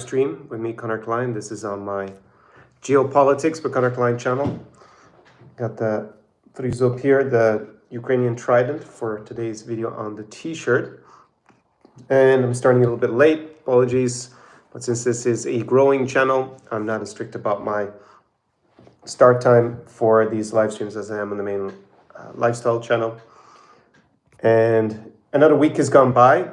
Livestream with me, Connor Klein. This is on my Geopolitics with Connor Klein channel. Got the frizo up here, the Ukrainian trident for today's video on the t-shirt. And I'm starting a little bit late, apologies. But since this is a growing channel, I'm not as strict about my start time for these live streams as I am on the main lifestyle channel. And another week has gone by.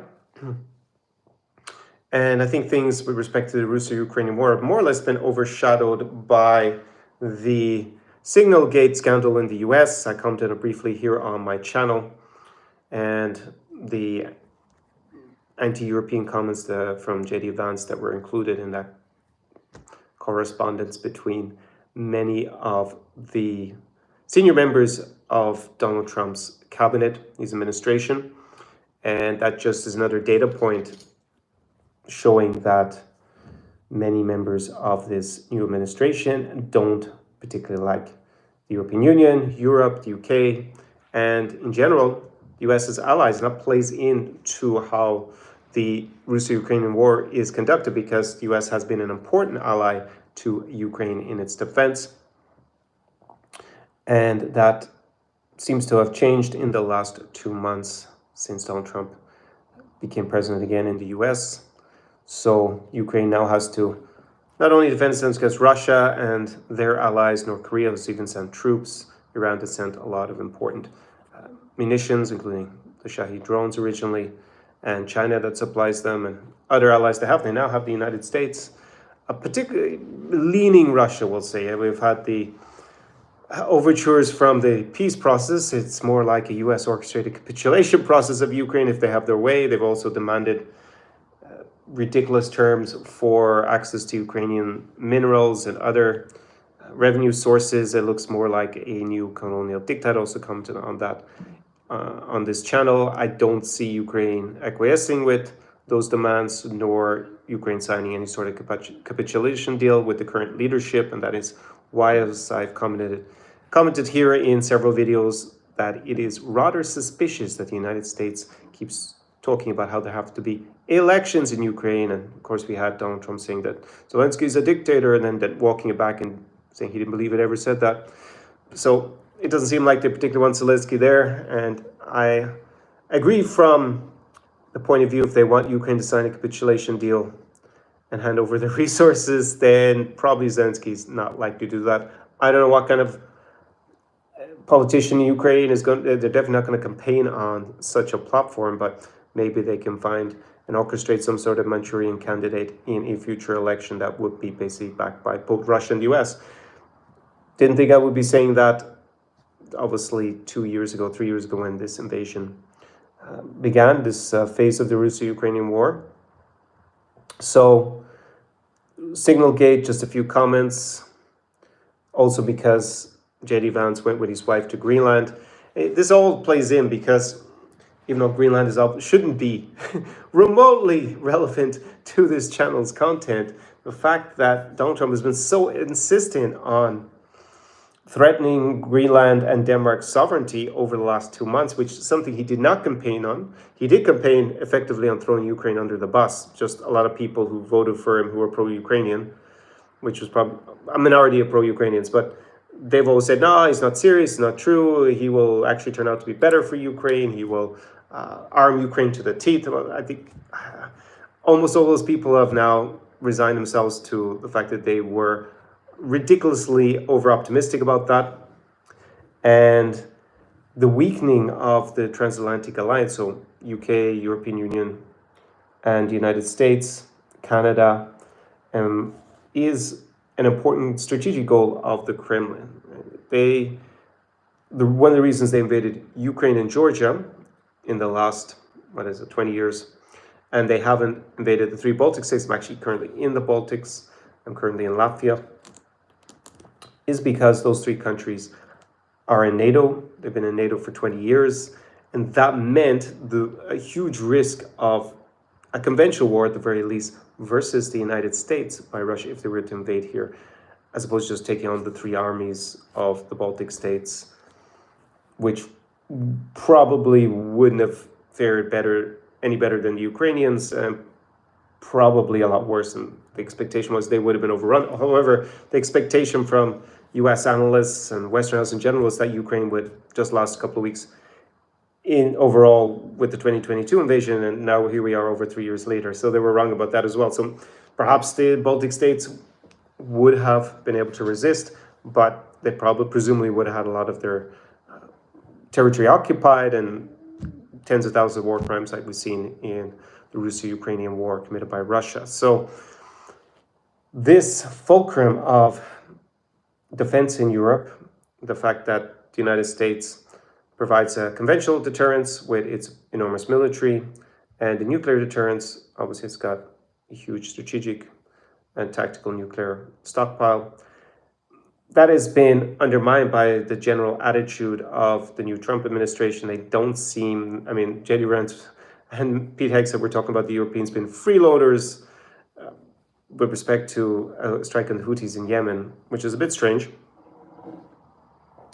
And I think things with respect to the Russo-Ukrainian war have more or less been overshadowed by the Signal Gate scandal in the US. I commented briefly here on my channel. And the anti-European comments from J.D. Vance that were included in that correspondence between many of the senior members of Donald Trump's cabinet, his administration. And that just is another data point showing that many members of this new administration don't particularly like the European Union, Europe, the UK, and in general, the US's allies. And that plays into how the Russo-Ukrainian war is conducted, because the US has been an important ally to Ukraine in its defense. And that seems to have changed in the last 2 months since Donald Trump became president again in the US. So Ukraine now has to not only defend itself against Russia and their allies, North Korea has even sent troops. Iran has sent a lot of important munitions, including the Shahed drones originally, and China that supplies them, and other allies they have. They now have the United States, particularly leaning Russia, we'll say. We've had the overtures from the peace process. It's more like a US orchestrated capitulation process of Ukraine if they have their way. They've also demanded ridiculous terms for access to Ukrainian minerals and other revenue sources. It looks more like a new colonial dictator. Also commented on that on this channel. I don't see Ukraine acquiescing with those demands, nor Ukraine signing any sort of capitulation deal with the current leadership, and that is why, as I've commented here in several videos, that it is rather suspicious that the United States keeps talking about how there have to be elections in Ukraine. And of course, we had Donald Trump saying that Zelensky is a dictator, and then walking it back and saying he didn't believe it ever said that. So it doesn't seem like they particularly want Zelensky there. And I agree from the point of view, if they want Ukraine to sign a capitulation deal and hand over their resources, then probably Zelensky's not likely to do that. I don't know what kind of politician in Ukraine is going. They're definitely not going to campaign on such a platform, but maybe they can find and orchestrate some sort of Manchurian candidate in a future election that would be basically backed by both Russia and the US. Didn't think I would be saying that, obviously, 3 years ago, when this invasion began, this phase of the Russo-Ukrainian war. So, Signal Gate, just a few comments. Also because J.D. Vance went with his wife to Greenland. This all plays in because even though Greenland shouldn't be remotely relevant to this channel's content, the fact that Donald Trump has been so insistent on threatening Greenland and Denmark's sovereignty over the last 2 months, which is something he did not campaign on. He did campaign effectively on throwing Ukraine under the bus. Just a lot of people who voted for him who were pro-Ukrainian, which was probably a minority of pro-Ukrainians, but they've always said, no, he's not serious, it's not true. He will actually turn out to be better for Ukraine. He will arm Ukraine to the teeth. I think almost all those people have now resigned themselves to the fact that they were ridiculously over-optimistic about that. And the weakening of the transatlantic alliance, so UK, European Union, and the United States, Canada, is an important strategic goal of the Kremlin. One of the reasons they invaded Ukraine and Georgia in the last, 20 years, and they haven't invaded the 3 Baltic states. I'm actually currently in the Baltics. I'm currently in Latvia, is because those 3 countries are in NATO. They've been in NATO for 20 years, and that meant a huge risk of a conventional war, at the very least, versus the United States by Russia if they were to invade here, as opposed to just taking on the 3 armies of the Baltic states, which probably wouldn't have fared any better than the Ukrainians, probably a lot worse, and the expectation was they would have been overrun. However, the expectation from US analysts and Westerners in general is that Ukraine would just last a couple of weeks in overall with the 2022 invasion, and now here we are over 3 years later. So they were wrong about that as well. So perhaps the Baltic states would have been able to resist, but they probably presumably would have had a lot of their territory occupied and tens of thousands of war crimes like we've seen in the Russo-Ukrainian war committed by Russia. So this fulcrum of defense in Europe, the fact that the United States provides a conventional deterrence with its enormous military, and the nuclear deterrence, obviously it's got a huge strategic and tactical nuclear stockpile. That has been undermined by the general attitude of the new Trump administration. They don't seem, I mean, J.D. Vance and Pete Hegseth were talking about the Europeans being freeloaders with respect to a strike on the Houthis in Yemen, which is a bit strange,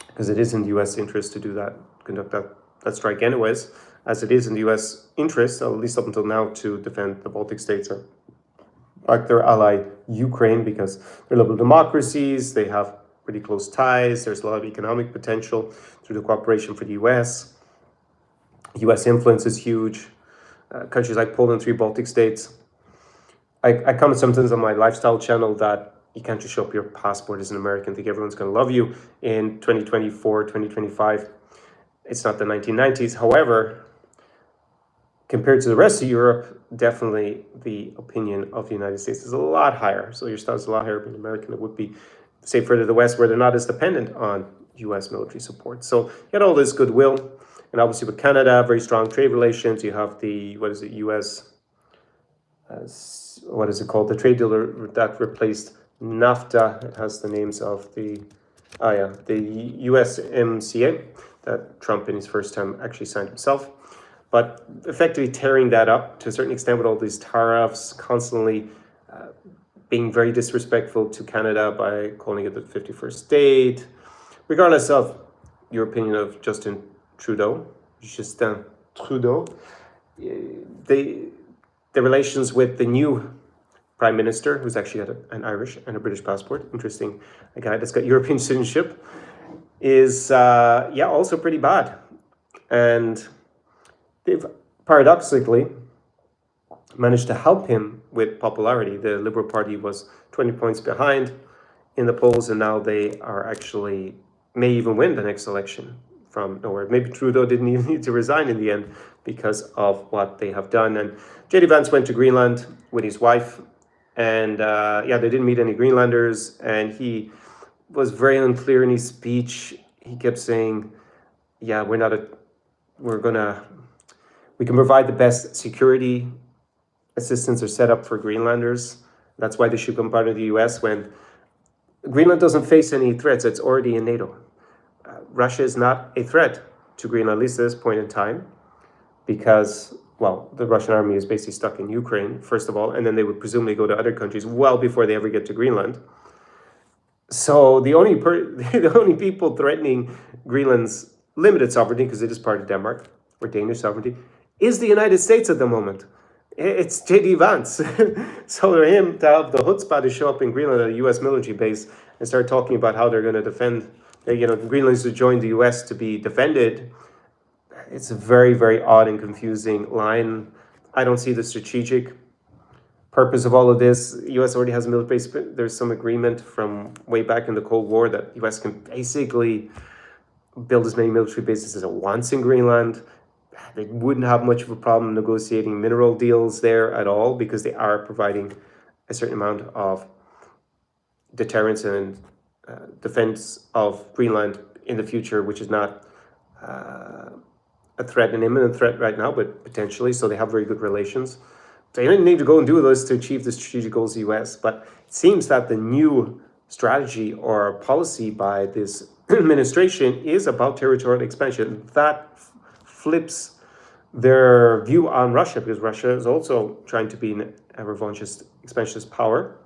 because it is in the U.S. interest to do that, conduct that strike anyways, as it is in the U.S. interest, at least up until now, to defend the Baltic states or like their ally Ukraine, because they're liberal democracies, they have pretty close ties, there's a lot of economic potential through the cooperation for the U.S. U.S. influence is huge. Countries like Poland, 3 Baltic states. I comment sometimes on my lifestyle channel that you can't just show up your passport as an American, think everyone's going to love you in 2024, 2025. It's not the 1990s. However, compared to the rest of Europe, definitely the opinion of the United States is a lot higher. So your status is a lot higher being American than it would be, say, further to the West, where they're not as dependent on U.S. military support. So you had all this goodwill. And obviously with Canada, very strong trade relations. You have the, U.S., what is it called? The trade deal that replaced NAFTA. It has the names of the USMCA that Trump in his first term actually signed himself. But effectively tearing that up to a certain extent with all these tariffs, constantly being very disrespectful to Canada by calling it the 51st state, regardless of your opinion of Justin Trudeau, the relations with the new prime minister, who's actually got an Irish and a British passport, interesting, a guy that's got European citizenship, is also pretty bad. And they've paradoxically managed to help him with popularity. The Liberal Party was 20 points behind in the polls, and now they are actually may even win the next election from nowhere. Maybe Trudeau didn't even need to resign in the end because of what they have done. And J.D. Vance went to Greenland with his wife, and they didn't meet any Greenlanders, and he was very unclear in his speech. He kept saying, we can provide the best security assistance or setup for Greenlanders. That's why they should come part of the U.S. when Greenland doesn't face any threats. It's already in NATO. Russia is not a threat to Greenland, at least at this point in time, because, the Russian army is basically stuck in Ukraine, first of all, and then they would presumably go to other countries well before they ever get to Greenland. So the only people threatening Greenland's limited sovereignty, because it is part of Denmark, or Danish sovereignty, is the United States at the moment. It's J.D. Vance. So for him to have the chutzpah to show up in Greenland at a U.S. military base and start talking about how they're going to defend, Greenland's to join the U.S. to be defended, it's a very, very odd and confusing line. I don't see the strategic purpose of all of this. The U.S. already has a military base. There's some agreement from way back in the Cold War that the U.S. can basically build as many military bases as it wants in Greenland. They wouldn't have much of a problem negotiating mineral deals there at all, because they are providing a certain amount of deterrence and defense of Greenland in the future, which is not a threat, an imminent threat right now, but potentially. So they have very good relations. So you don't need to go and do this to achieve the strategic goals of the U.S. But it seems that the new strategy or policy by this administration is about territorial expansion. That flips their view on Russia, because Russia is also trying to be a revanchist, expansionist power.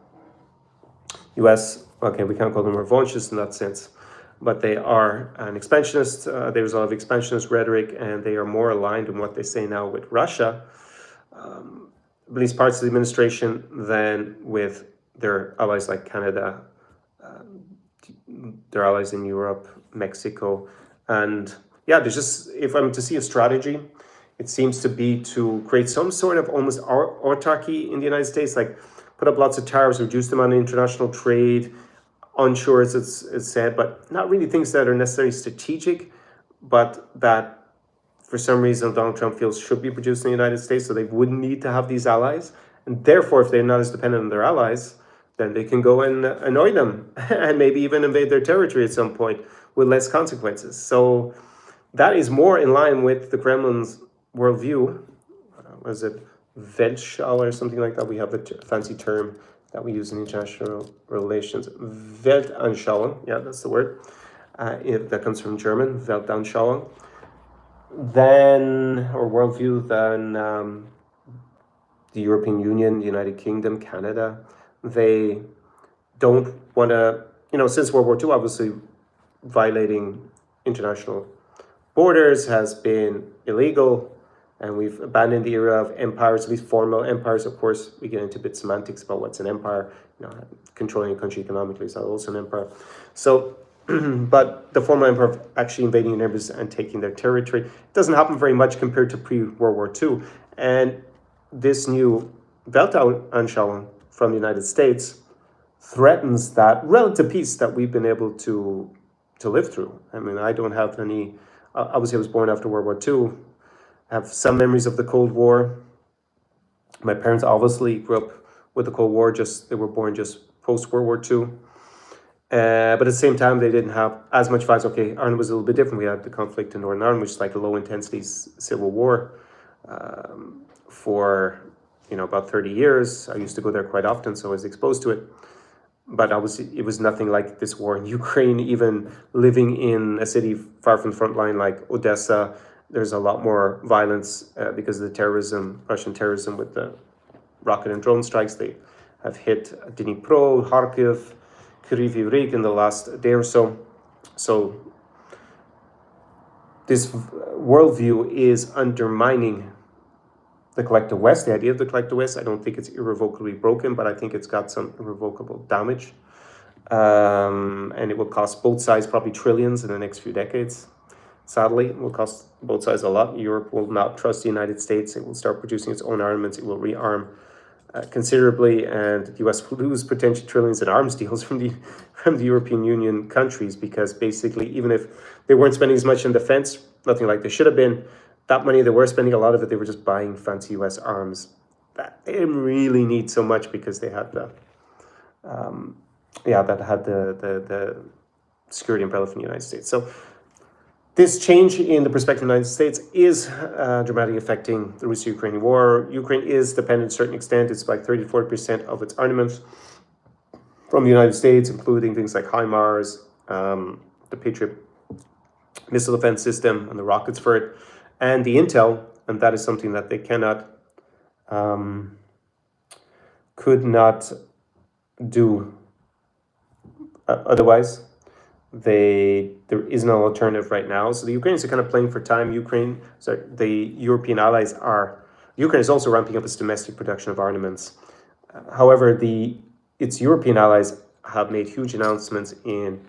U.S., we can't call them revanchist in that sense, but they are an expansionist. There's a lot of expansionist rhetoric, and they are more aligned in what they say now with Russia. at least parts of the administration, than with their allies like Canada, their allies in Europe, Mexico. And yeah, there's just, if I'm to see a strategy, it seems to be to create some sort of almost autarky in the United States, like put up lots of tariffs, reduce them on international trade, onshore, as it's said, but not really things that are necessarily strategic, but that for some reason Donald Trump feels should be produced in the United States, so they wouldn't need to have these allies. And therefore, if they're not as dependent on their allies, then they can go and annoy them and maybe even invade their territory at some point with less consequences. So that is more in line with the Kremlin's worldview. Was it Weltschau or something like that? We have a fancy term that we use in international relations. Weltanschauung, yeah, that's the word. That comes from German, Weltanschauung. Then, or worldview, then the European Union, the United Kingdom, Canada, they don't want to, since World War II, obviously violating international borders has been illegal, and we've abandoned the era of empires, at least formal empires. Of course, we get into a bit semantics about what's an empire. Controlling a country economically is also an empire. So, but the formal empire of actually invading your neighbors and taking their territory doesn't happen very much compared to pre-World War II. And this new Weltanschauung from the United States threatens that relative peace that we've been able to live through. I mean, I don't have any, obviously I was born after World War II, I have some memories of the Cold War. My parents obviously grew up with the Cold War, they were born just post-World War II. But at the same time, they didn't have as much violence. Okay, Ireland was a little bit different. We had the conflict in Northern Ireland, which is like a low-intensity civil war for about 30 years. I used to go there quite often, so I was exposed to it. But obviously, it was nothing like this war in Ukraine. Even living in a city far from the front line like Odessa, there's a lot more violence because of the terrorism, Russian terrorism with the rocket and drone strikes. They have hit Dnipro, Kharkiv, Kryvyi Rih in the last day or so. So this worldview is undermining the collective West, the idea of the collective West. I don't think it's irrevocably broken, but I think it's got some irrevocable damage. And it will cost both sides probably trillions in the next few decades. Sadly, it will cost both sides a lot. Europe will not trust the United States. It will start producing its own armaments. It will rearm considerably, and the US will lose potential trillions in arms deals from the European Union countries, because basically, even if they weren't spending as much on defense, nothing like they should have been, that money they were spending, a lot of it, they were just buying fancy US arms that they didn't really need so much because they had the security umbrella from the United States. So this change in the perspective of the United States is dramatically affecting the Russo-Ukrainian war. Ukraine is dependent to a certain extent. It's like 30-40% of its armaments from the United States, including things like HIMARS, the Patriot missile defense system, and the rockets for it, and the intel. And that is something that they could not do otherwise. There is no alternative right now. So the Ukrainians are kind of playing for time. Ukraine is also ramping up its domestic production of armaments. However, its European allies have made huge announcements in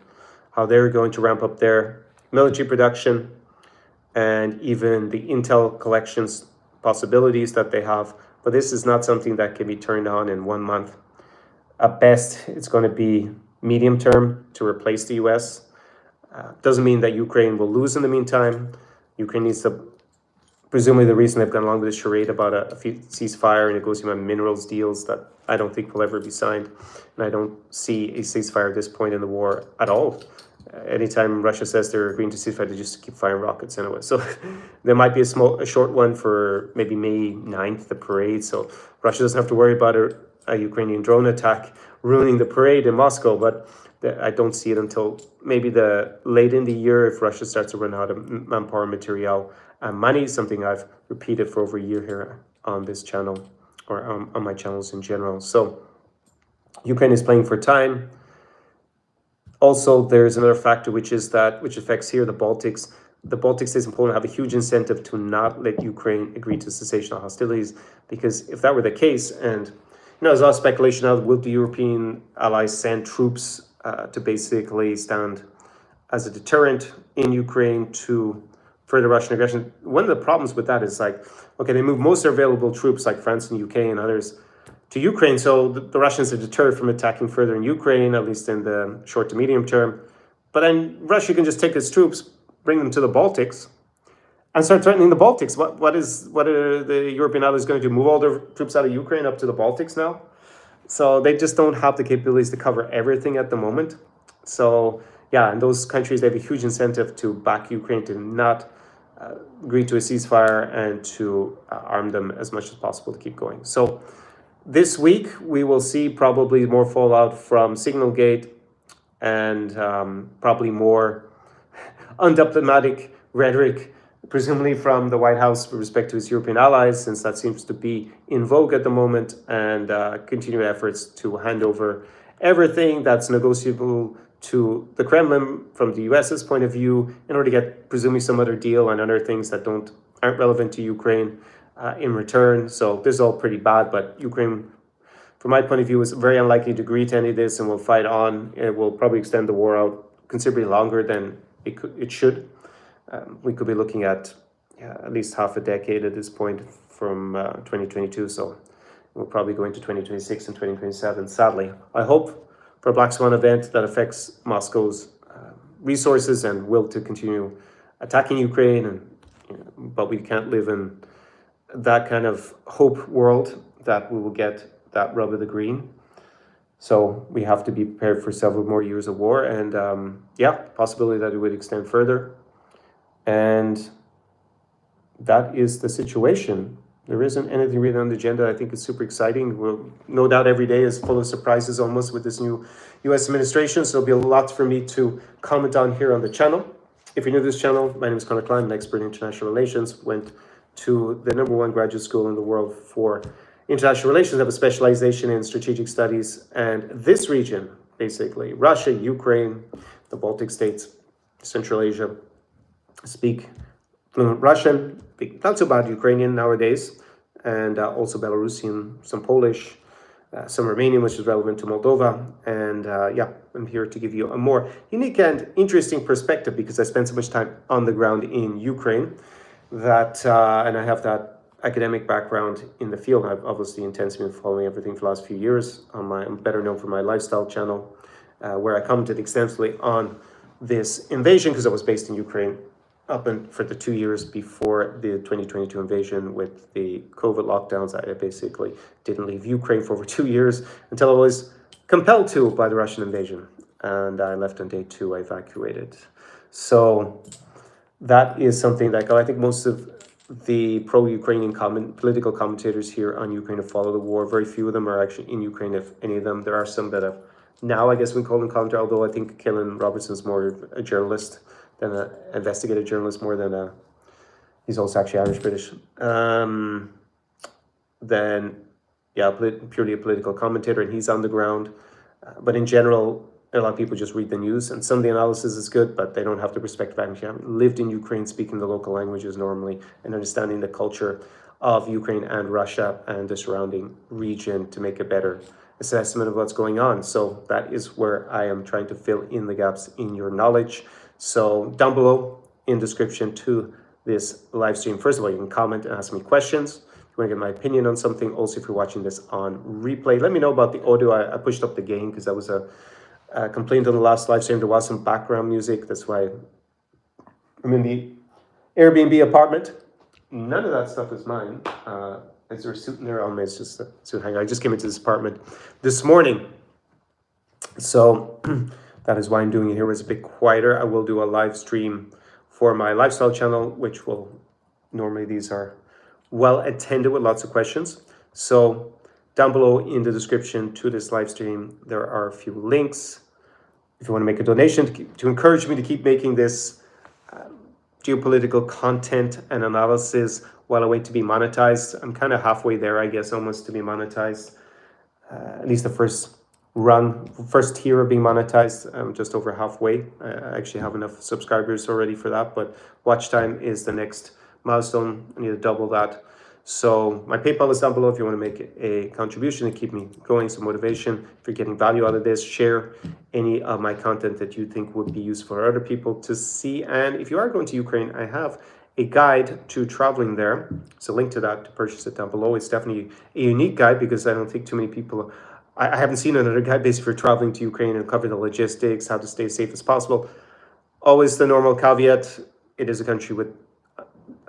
how they're going to ramp up their military production and even the intel collections possibilities that they have. But this is not something that can be turned on in 1 month. At best, it's going to be medium term to replace the US. Doesn't mean that Ukraine will lose in the meantime. Ukraine needs to, presumably the reason they've gone along with this charade about a ceasefire and negotiating on minerals deals that I don't think will ever be signed. And I don't see a ceasefire at this point in the war at all. Anytime Russia says they're agreeing to ceasefire, they just keep firing rockets anyway. So there might be a short one for maybe May 9th, the parade. So Russia doesn't have to worry about a Ukrainian drone attack ruining the parade in Moscow, but I don't see it until maybe the late in the year if Russia starts to run out of manpower, material, and money, something I've repeated for over a year here on this channel or on my channels in general. So Ukraine is playing for time. Also, there's another factor which affects here the Baltics. the Baltic states and Poland have a huge incentive to not let Ukraine agree to cessation of hostilities, because if that were the case, and there's a lot of speculation now, will the European allies send troops to basically stand as a deterrent in Ukraine to further Russian aggression? One of the problems with that is okay, they move most of their available troops, like France and UK and others, to Ukraine, so the Russians are deterred from attacking further in Ukraine, at least in the short to medium term. But then Russia can just take its troops, bring them to the Baltics, and start threatening the Baltics. What are the European allies going to do? Move all their troops out of Ukraine up to the Baltics now? So they just don't have the capabilities to cover everything at the moment. So yeah, and those countries, they have a huge incentive to back Ukraine, to not agree to a ceasefire, and to arm them as much as possible to keep going. So this week, we will see probably more fallout from Signalgate, and probably more undiplomatic rhetoric, presumably from the White House with respect to its European allies, since that seems to be in vogue at the moment, and continued efforts to hand over everything that's negotiable to the Kremlin from the US's point of view, in order to get presumably some other deal on other things that aren't relevant to Ukraine in return. So this is all pretty bad, but Ukraine, from my point of view, is very unlikely to agree to any of this, and will fight on. It will probably extend the war out considerably longer than it should. We could be looking at at least half a decade at this point, from 2022. So we'll probably go into 2026 and 2027, sadly. I hope for a Black Swan event that affects Moscow's resources and will to continue attacking Ukraine. But we can't live in that kind of hope world that we will get that rub of the green. So we have to be prepared for several more years of war, and possibility that it would extend further. And that is the situation. There isn't anything really on the agenda. I think it's super exciting. No doubt every day is full of surprises almost with this new U.S. administration. So there'll be a lot for me to comment on here on the channel. If you're new to this channel, my name is Connor Klein, an expert in international relations. Went to the #1 graduate school in the world for international relations. I have a specialization in strategic studies. And this region, basically, Russia, Ukraine, the Baltic states, Central Asia, speak fluent Russian, not so bad Ukrainian nowadays, and also Belarusian, some Polish, some Romanian, which is relevant to Moldova. And I'm here to give you a more unique and interesting perspective, because I spent so much time on the ground in Ukraine that, and I have that academic background in the field. I've obviously intensely been following everything for the last few years. I'm better known for my lifestyle channel, where I commented extensively on this invasion, because I was based in Ukraine for the 2 years before the 2022 invasion with the COVID lockdowns. I basically didn't leave Ukraine for over 2 years until I was compelled to by the Russian invasion. And I left on day 2, I evacuated. So that is something that I think most of the pro-Ukrainian political commentators here on Ukraine have followed the war. Very few of them are actually in Ukraine, if any of them. There are some that have now, I guess we call them commentators, although I think Killen Robertson's more a journalist than an investigative journalist, more than he's also actually Irish-British. Purely a political commentator, and he's on the ground. But in general, a lot of people just read the news, and some of the analysis is good, but they don't have the perspective. Actually, haven't lived in Ukraine, speaking the local languages normally, and understanding the culture of Ukraine and Russia and the surrounding region to make a better assessment of what's going on. So that is where I am trying to fill in the gaps in your knowledge. So down below in description to this live stream, first of all, you can comment and ask me questions. If you want to get my opinion on something. Also, if you're watching this on replay, let me know about the audio. I pushed up the gain because that was a complaint on the last live stream. There was some background music. That's why I'm in the Airbnb apartment. None of that stuff is mine. Is there a suit in there? Oh, it's just a suit hanger. I just came into this apartment this morning. So that is why I'm doing it here. It's a bit quieter. I will do a live stream for my lifestyle channel, which will, normally these are well attended with lots of questions. So down below in the description to this live stream, there are a few links. If you want to make a donation to encourage me to keep making this geopolitical content and analysis while I wait to be monetized. I'm kind of halfway there, I guess, almost to be monetized. At least the first run. First tier of being monetized. I'm just over halfway. I actually have enough subscribers already for that, but watch time is the next milestone. I need to double that. So my PayPal is down below if you want to make a contribution and keep me going, some motivation. If you're getting value out of this, share any of my content that you think would be useful for other people to see. And if you are going to Ukraine, I have a guide to traveling there. So link to that to purchase it down below. It's definitely a unique guide because I don't think too many people, I haven't seen another guide basically for traveling to Ukraine and cover the logistics, how to stay as safe as possible. Always the normal caveat, it is a country with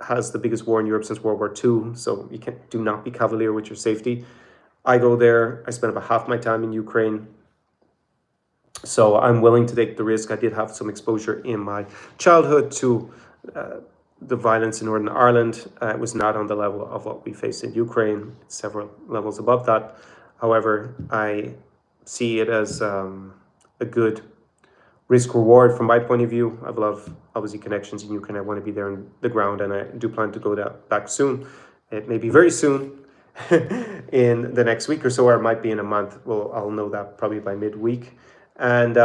has the biggest war in Europe since World War II, so you do not be cavalier with your safety. I go there, I spend about half my time in Ukraine, so I'm willing to take the risk. I did have some exposure in my childhood to the violence in Northern Ireland. It was not on the level of what we face in Ukraine, several levels above that. However, I see it as a good risk reward from my point of view. I have a lot of obviously connections in Ukraine. I want to be there on the ground, and I do plan to go back soon. It may be very soon in the next week or so, or it might be in a month. Well, I'll know that probably by midweek. And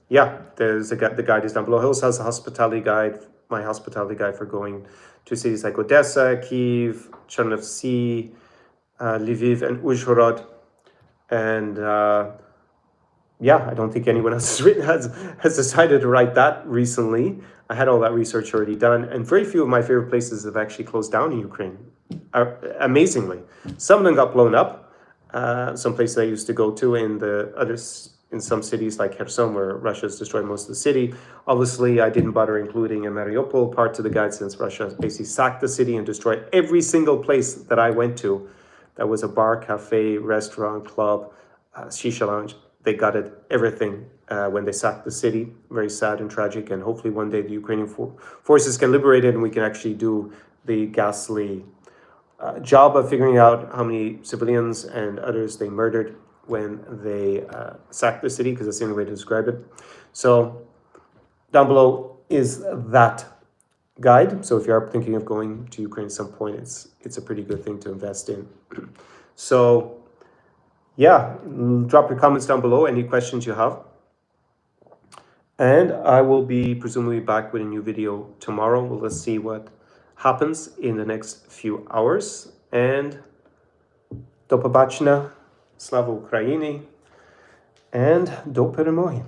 yeah, there's the guide is down below. He also has a hospitality guide, my hospitality guide for going to cities like Odessa, Kyiv, Chernovtsi, Lviv, and Uzhhorod. And yeah, I don't think anyone else has decided to write that recently. I had all that research already done, and very few of my favorite places have actually closed down in Ukraine. Amazingly, some of them got blown up. Some places I used to go to in the others in some cities like Kherson, where Russia's destroyed most of the city. Obviously, I didn't bother including a Mariupol part to the guide since Russia basically sacked the city and destroyed every single place that I went to. That was a bar, cafe, restaurant, club, shisha lounge. They gutted everything when they sacked the city. Very sad and tragic. And hopefully one day the Ukrainian forces can liberate it and we can actually do the ghastly job of figuring out how many civilians and others they murdered when they sacked the city, because that's the only way to describe it. So down below is that guide. So if you are thinking of going to Ukraine at some point, it's a pretty good thing to invest in. So yeah, drop your comments down below, any questions you have. And I will be presumably back with a new video tomorrow. Well, let's see what happens in the next few hours. And до побачення, слава Україні, and до перемоги.